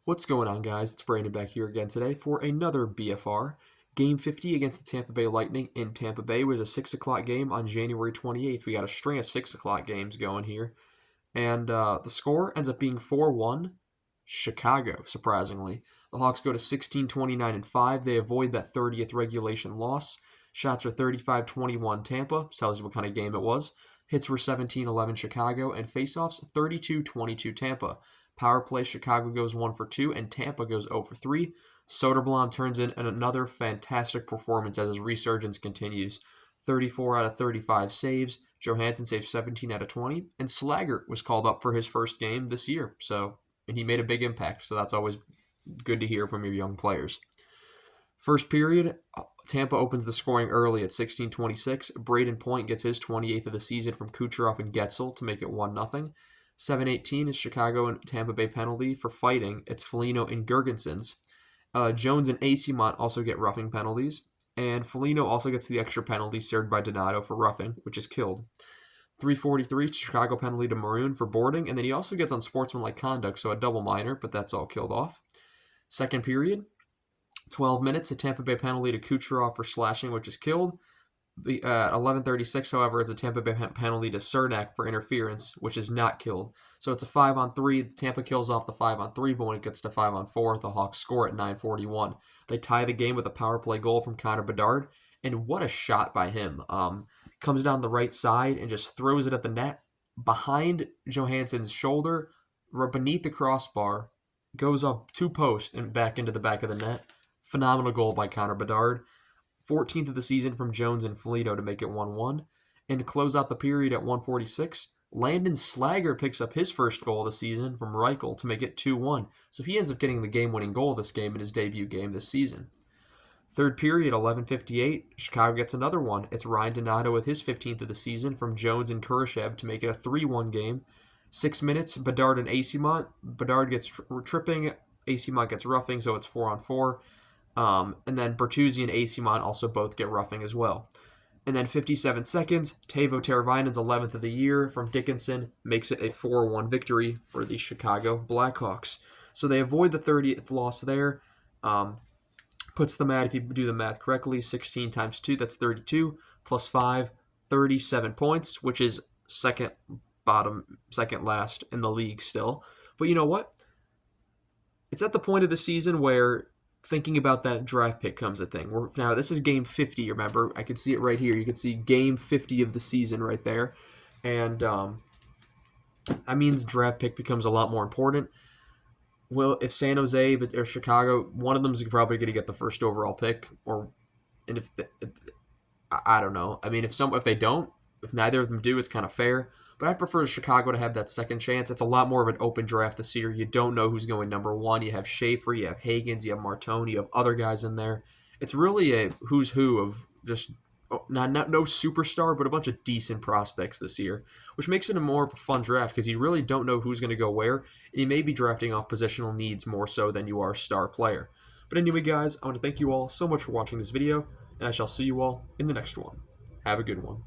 What's going on, guys? It's Brandon back here again today for another BFR. Game 50 against the Tampa Bay Lightning in Tampa Bay was a 6 o'clock game on January 28th. We got a string of 6 o'clock games going here. And the score ends up being 4-1 Chicago, surprisingly. The Hawks go to 16-29-5. They avoid that 30th regulation loss. Shots are 35-21 Tampa. Tells you what kind of game it was. Hits were 17-11 Chicago. And faceoffs 32-22 Tampa. Power play, Chicago goes 1 for 2, and Tampa goes 0 for 3. Soderblom turns in another fantastic performance as his resurgence continues. 34 out of 35 saves. Johansson saved 17 out of 20. And Slaggert was called up for his first game this year. And he made a big impact. So that's always good to hear from your young players. First period, Tampa opens the scoring early at 16-26. Braden Point gets his 28th of the season from Kucherov and Getzel to make it 1-0. 7-18 is Chicago and Tampa Bay penalty for fighting. It's Foligno and Girgensons. Jones and Acimont also get roughing penalties. And Foligno also gets the extra penalty served by Donato for roughing, which is killed. 3:43, Chicago penalty to Maroon for boarding. And then he also gets unsportsmanlike conduct, so a double minor, but that's all killed off. Second period, 12 minutes, a Tampa Bay penalty to Kucherov for slashing, which is killed. 11:36, however, it's a Tampa Bay penalty to Cernak for interference, which is not killed. So it's a 5-on-3. Tampa kills off the 5-on-3, but when it gets to 5-on-4, the Hawks score at 9:41. They tie the game with a power play goal from Connor Bedard, and what a shot by him. Comes down the right side and just throws it at the net behind Johansson's shoulder, beneath the crossbar, goes up 2 posts and back into the back of the net. Phenomenal goal by Connor Bedard. 14th of the season from Jones and Foligno to make it 1-1. And to close out the period at 1:46, Landon Slaggert picks up his first goal of the season from Reichel to make it 2-1. So he ends up getting the game-winning goal of this game in his debut game this season. Third period, 11:58, Chicago gets another one. It's Ryan Donato with his 15th of the season from Jones and Kurashev to make it a 3-1 game. 6 minutes, Bedard and Acimont. Bedard gets tripping, Acimont gets roughing, so it's 4-on-4. And then Bertuzzi and Acimont also both get roughing as well. And then 57 seconds, Teuvo Teravainen's 11th of the year from Dickinson makes it a 4-1 victory for the Chicago Blackhawks. So they avoid the 30th loss there. Puts them at, if you do the math correctly, 16 times 2, that's 32, plus 5, 37 points, which is second last in the league still. But you know what? It's at the point of the season where thinking about that draft pick comes a thing. Now, this is game 50, remember? I can see it right here. You can see game 50 of the season right there. And that means draft pick becomes a lot more important. Well, if San Jose or Chicago, one of them is probably going to get the first overall pick. I don't know. I mean, if neither of them do, it's kind of fair. But I prefer Chicago to have that second chance. It's a lot more of an open draft this year. You don't know who's going number 1. You have Schaefer, you have Higgins, you have Martone, you have other guys in there. It's really a who's who of just no superstar, but a bunch of decent prospects this year, which makes it a more of a fun draft because you really don't know who's going to go where, and you may be drafting off positional needs more so than you are a star player. But anyway, guys, I want to thank you all so much for watching this video, and I shall see you all in the next one. Have a good one.